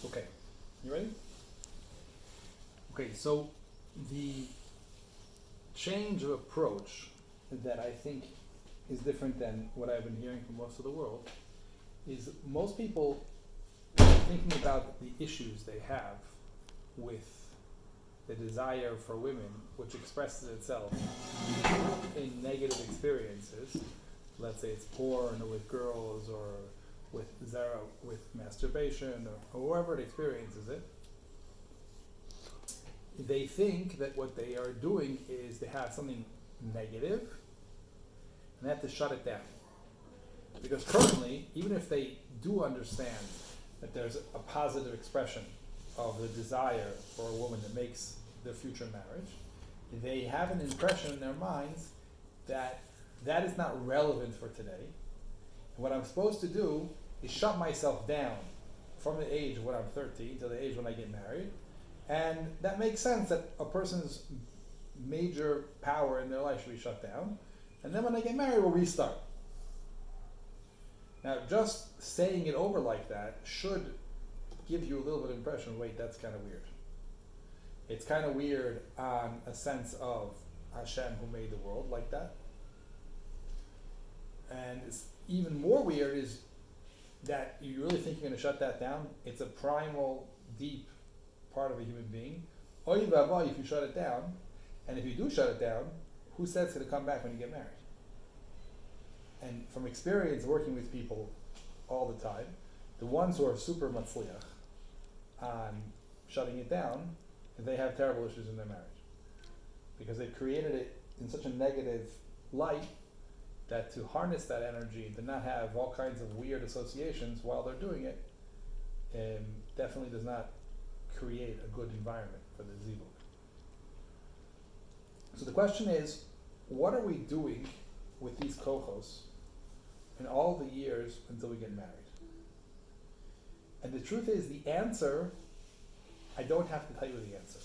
Okay, you ready? Okay, so the change of approach that I think is different than what I've been hearing from most of the world is most people thinking about the issues they have with the desire for women, which expresses itself in negative experiences. Let's say it's porn or with girls or with zara, with masturbation or whoever it experiences it. They think that what they are doing is they have something negative and they have to shut it down. Because currently, even if they do understand that there's a positive expression of the desire for a woman that makes their future marriage, they have an impression in their minds that that is not relevant for today. And what I'm supposed to do is shut myself down from the age of when I'm 30 to the age when I get married. And that makes sense that a person's major power in their life should be shut down. And then when I get married, we'll restart. Now, just saying it over like that should give you a little bit of impression, wait, that's kind of weird. It's kind of weird on a sense of Hashem who made the world like that. And it's even more weird is that you really think you're going to shut that down. It's a primal, deep part of a human being. Oy vavai if you shut it down. And if you do shut it down, who says it's going to come back when you get married? And from experience working with people all the time, the ones who are super matzliach on shutting it down, they have terrible issues in their marriage. Because they created it in such a negative light that to harness that energy, to not have all kinds of weird associations while they're doing it, definitely does not create a good environment for the zivug. So the question is, what are we doing with these kohos in all the years until we get married? And the truth is, the answer, I don't have to tell you the answer.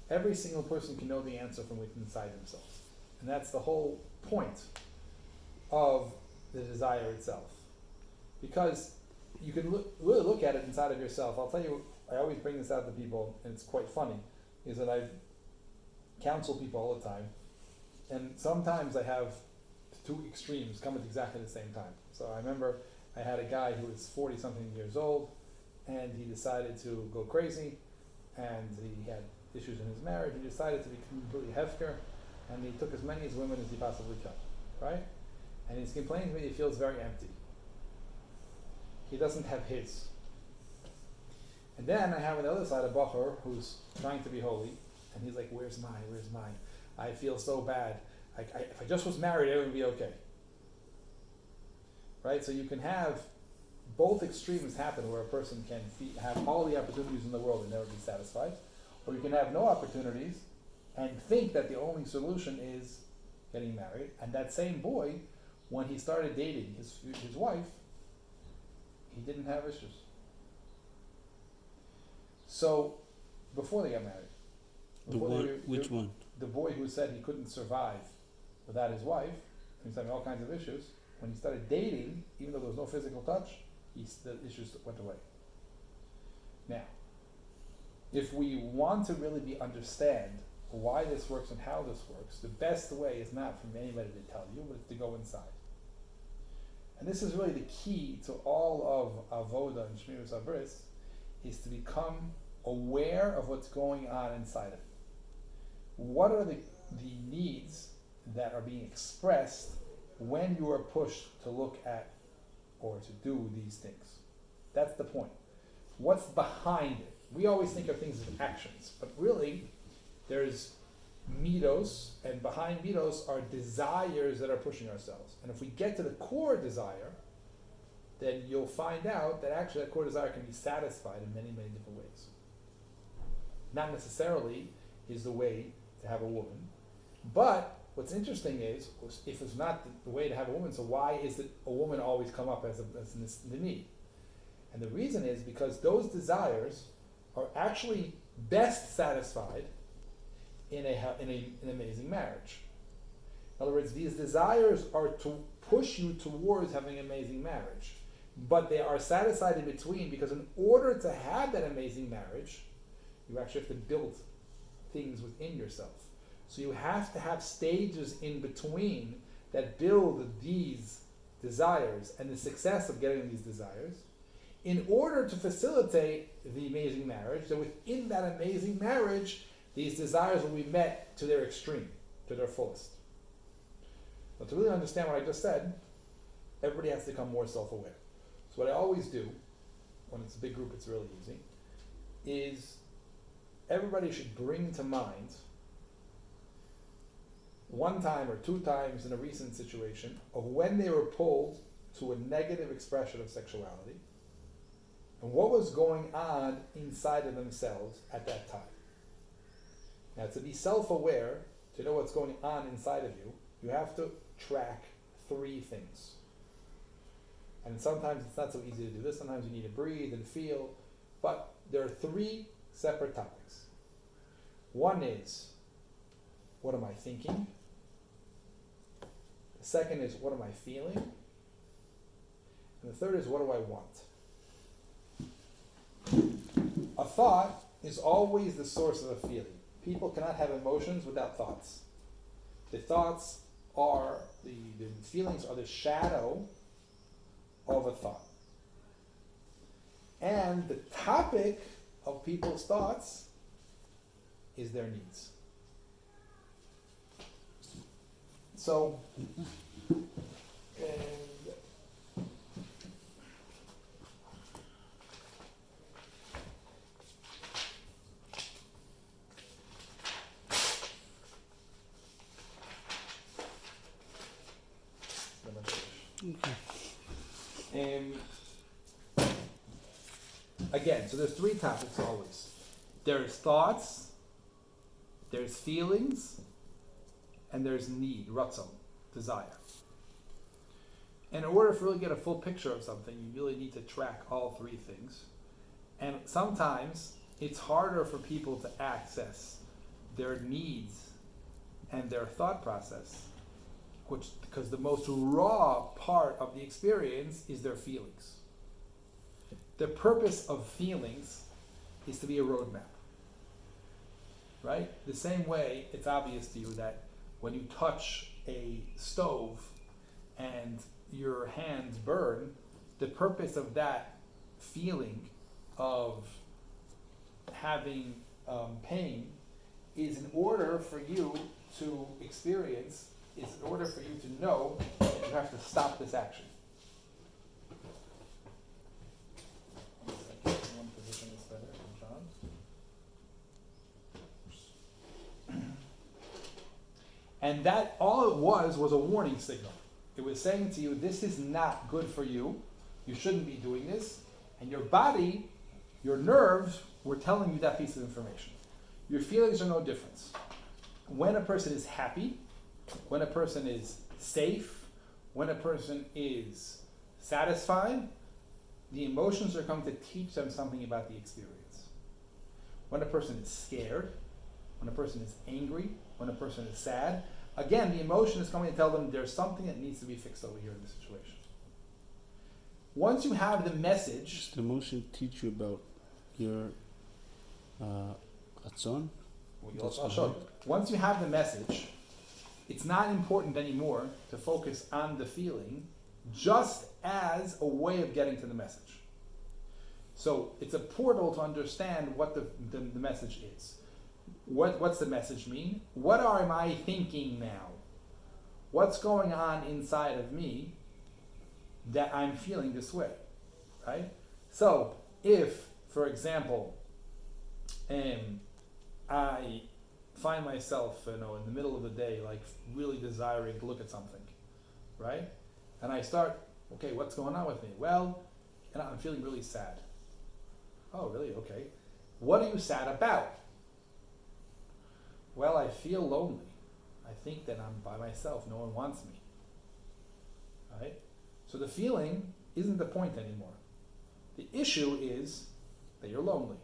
Every single person can know the answer from within inside themselves. And that's the whole point of the desire itself. Because you can really look at it inside of yourself. I'll tell you, I always bring this out to people, and it's quite funny, is that I counsel people all the time. And sometimes I have two extremes come at exactly the same time. So I remember I had a guy who was 40-something years old, and he decided to go crazy, and he had issues in his marriage. He decided to be completely hefker, and he took as many as women as he possibly could, right? And he's complaining to me he feels very empty. He doesn't have his. And then I have on the other side a bacher who's trying to be holy, and he's like, where's mine? I feel so bad. If I just was married, everything would be okay. Right? So you can have both extremes happen where a person can have all the opportunities in the world and never be satisfied, or you can have no opportunities and think that the only solution is getting married. And that same boy, when he started dating his wife, he didn't have issues. So, before they got married, Which one? the boy who said he couldn't survive without his wife, he's having all kinds of issues. When he started dating, even though there was no physical touch, the issues went away. Now, if we want to really understand why this works and how this works, the best way is not for anybody to tell you, but it's to go inside. And this is really the key to all of Avoda and Shmiras Habris, is to become aware of what's going on inside of it. What are the needs that are being expressed when you are pushed to look at or to do these things? That's the point. What's behind it? We always think of things as actions, but really there's midos, and behind midos are desires that are pushing ourselves. And if we get to the core desire, then you'll find out that actually that core desire can be satisfied in many, many different ways. Not necessarily is the way to have a woman, but what's interesting is, if it's not the way to have a woman, so why is it a woman always come up as the need? And the reason is because those desires are actually best satisfied in an amazing marriage. In other words, these desires are to push you towards having an amazing marriage. but they are satisfied in between, because in order to have that amazing marriage, you actually have to build things within yourself. So you have to have stages in between that build these desires and the success of getting these desires in order to facilitate the amazing marriage. So within that amazing marriage, these desires will be met to their extreme, to their fullest. But to really understand what I just said, everybody has to become more self-aware. So what I always do, when it's a big group, it's really easy, is everybody should bring to mind one time or two times in a recent situation of when they were pulled to a negative expression of sexuality and what was going on inside of themselves at that time. Now, to be self-aware, to know what's going on inside of you, you have to track three things. And sometimes it's not so easy to do this. Sometimes you need to breathe and feel. But there are three separate topics. One is, what am I thinking? The second is, what am I feeling? And the third is, what do I want? A thought is always the source of a feeling. People cannot have emotions without thoughts. The thoughts are, the feelings are the shadow of a thought. And the topic of people's thoughts is their needs. So, again, so there's three topics always. There's thoughts, there's feelings, and there's need, ratzon, desire. In order to really get a full picture of something, you really need to track all three things. And sometimes it's harder for people to access their needs and their thought process, because the most raw part of the experience is their feelings. The purpose of feelings is to be a roadmap, right? The same way it's obvious to you that when you touch a stove and your hands burn, the purpose of that feeling of having pain is in order for you to experience, is in order for you to know that you have to stop this action. One position is better than John's. And that, all it was a warning signal. It was saying to you, this is not good for you. You shouldn't be doing this. And your body, your nerves, were telling you that piece of information. Your feelings are no different. When a person is happy, when a person is safe, when a person is satisfied, the emotions are going to teach them something about the experience. When a person is scared, when a person is angry, when a person is sad, again, the emotion is coming to tell them there's something that needs to be fixed over here in this situation. Once you have the message... Does the emotion teach you about your ratzon? I'll show you. Once you have the message, it's not important anymore to focus on the feeling, just as a way of getting to the message. So it's a portal to understand what the message is. What's the message mean? What am I thinking now? What's going on inside of me that I'm feeling this way, right? So if, for example, I find myself, in the middle of the day, like really desiring to look at something, right? And I start, okay, what's going on with me? Well, I'm feeling really sad. Oh, really? Okay. What are you sad about? Well, I feel lonely. I think that I'm by myself. No one wants me. Right? So the feeling isn't the point anymore. The issue is that you're lonely.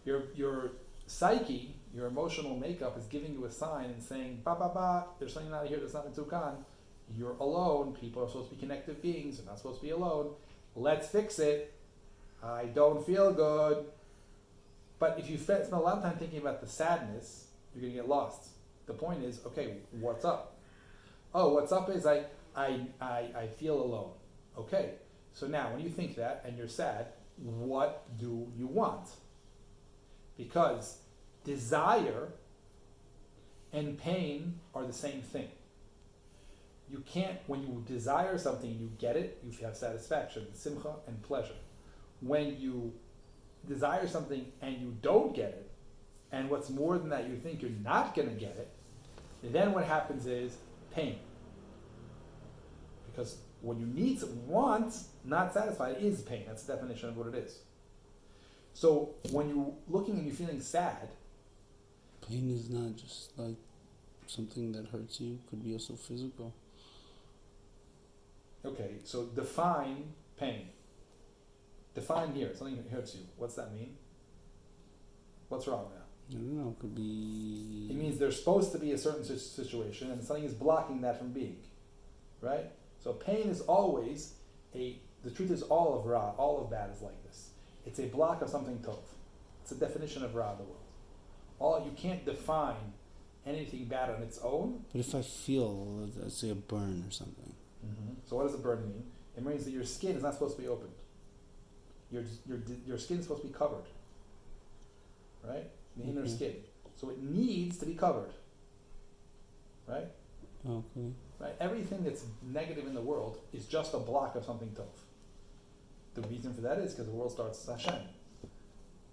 Your psyche, your emotional makeup is giving you a sign and saying, there's something out here that's not in Tukan. You're alone. People are supposed to be connected beings. They're not supposed to be alone. let's fix it. I don't feel good. But if you spend a lot of time thinking about the sadness, you're going to get lost. The point is, okay, what's up? Oh, what's up is I feel alone. Okay, so now when you think that and you're sad, what do you want? Because desire and pain are the same thing. You can't, when you desire something, you get it, you have satisfaction, simcha and pleasure. When you desire something and you don't get it, and what's more than that, you think you're not going to get it, then what happens is pain. Because when you need, want, not satisfied, is pain. That's the definition of what it is. So when you're looking and you're feeling sad, Pain is not just like something that hurts you. Could be also physical. okay, so define pain. Define here, something that hurts you. What's that mean? What's wrong now? I don't know. Could be. It means there's supposed to be a certain situation and something is blocking that from being. Right? So pain is always the truth is all of Ra, all of bad is like this. It's a block of something tov. It's a definition of Ra in the world. You can't define anything bad on its own. But if I feel, let's say, a burn or something. Mm-hmm. So what does a burn mean? It means that your skin is not supposed to be opened. Your skin is supposed to be covered. Right? The inner skin. So it needs to be covered. Right? Okay. Right? Everything that's negative in the world is just a block of something tov. The reason for that is because the world starts as Hashem.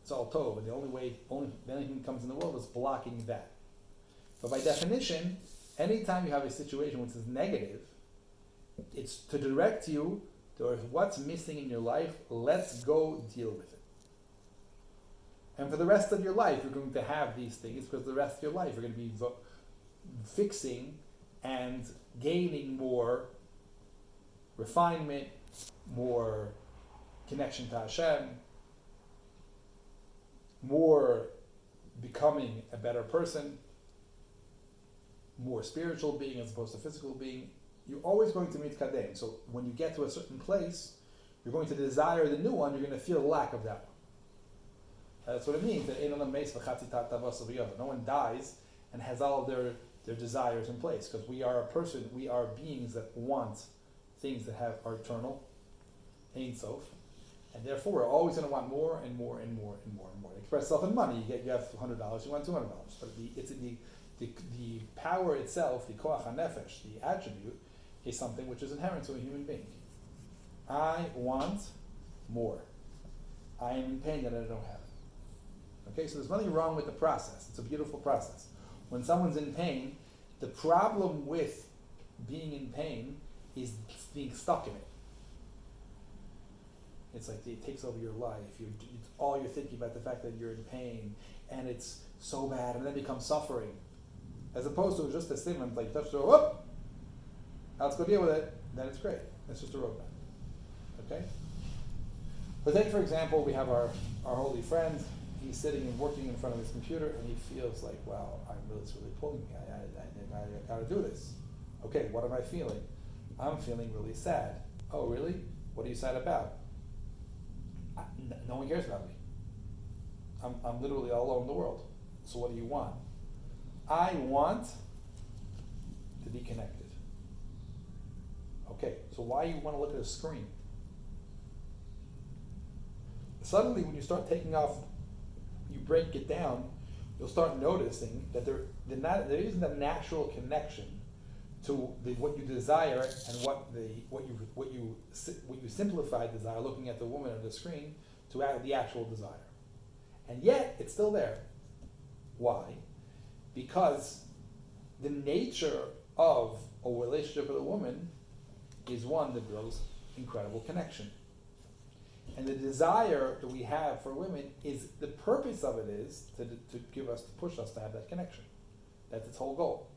It's all tov, and the only anything that comes in the world is blocking that. But by definition, anytime you have a situation which is negative, it's to direct you towards what's missing in your life. Let's go deal with it. And for the rest of your life, you're going to have these things because the rest of your life you're going to be fixing and gaining more refinement, more connection to Hashem, more becoming a better person, more spiritual being as opposed to physical being. You're always going to meet Kadem. So when you get to a certain place, you're going to desire the new one, you're going to feel the lack of that one. That's what it means. No one dies and has all of their desires in place, because we are a person, we are beings that want things that are eternal, Ein Sof, and therefore we're always going to want more and more and more and more and more. Express itself in money. You have $100, you want $200, but the power itself, the koach hanefesh, the attribute, is something which is inherent to a human being. I want more. I am in pain that I don't have it. Okay, so there's nothing wrong with the process. It's a beautiful process. When someone's in pain, the problem with being in pain is being stuck in it. It's like it takes over your life. You're thinking about the fact that you're in pain, and it's so bad, and then it becomes suffering. As opposed to just a statement like touch the whoop, now let's go deal with it. Then it's great. That's just a roadmap. Okay. But take for example, we have our holy friend. He's sitting and working in front of his computer, and he feels like, wow, it's really pulling me. I got to do this. Okay, what am I feeling? I'm feeling really sad. Oh, really? What are you sad about? No one cares about me. I'm literally all alone in the world. So what do you want? I want to be connected. Okay, so why you want to look at a screen? Suddenly, when you start taking off, you break it down, you'll start noticing that there isn't a natural connection to what you desire and what you simplify desire, looking at the woman on the screen, to the actual desire. And yet, it's still there. Why? Because the nature of a relationship with a woman is one that builds incredible connection. And the desire that we have for women is, the purpose of it is to push us to have that connection. That's its whole goal.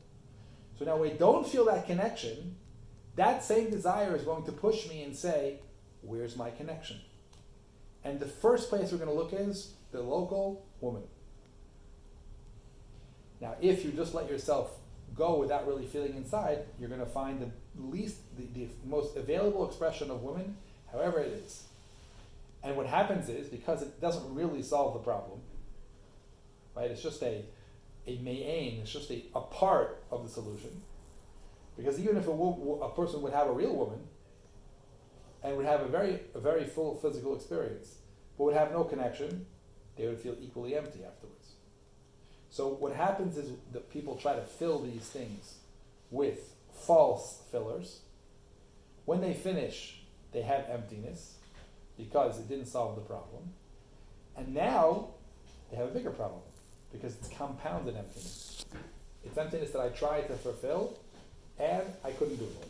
So now we don't feel that connection, that same desire is going to push me and say, where's my connection? And the first place we're going to look is the local woman. Now, if you just let yourself go without really feeling inside, you're going to find the most available expression of women however it is. And what happens is, because it doesn't really solve the problem, right? It's just a main, it's just a part of the solution. Because even if a person would have a real woman and would have a very full physical experience, but would have no connection, they would feel equally empty afterwards. So what happens is that people try to fill these things with false fillers. When they finish, they have emptiness because it didn't solve the problem. And now they have a bigger problem because it's compounded emptiness. It's emptiness that I tried to fulfill and I couldn't do it.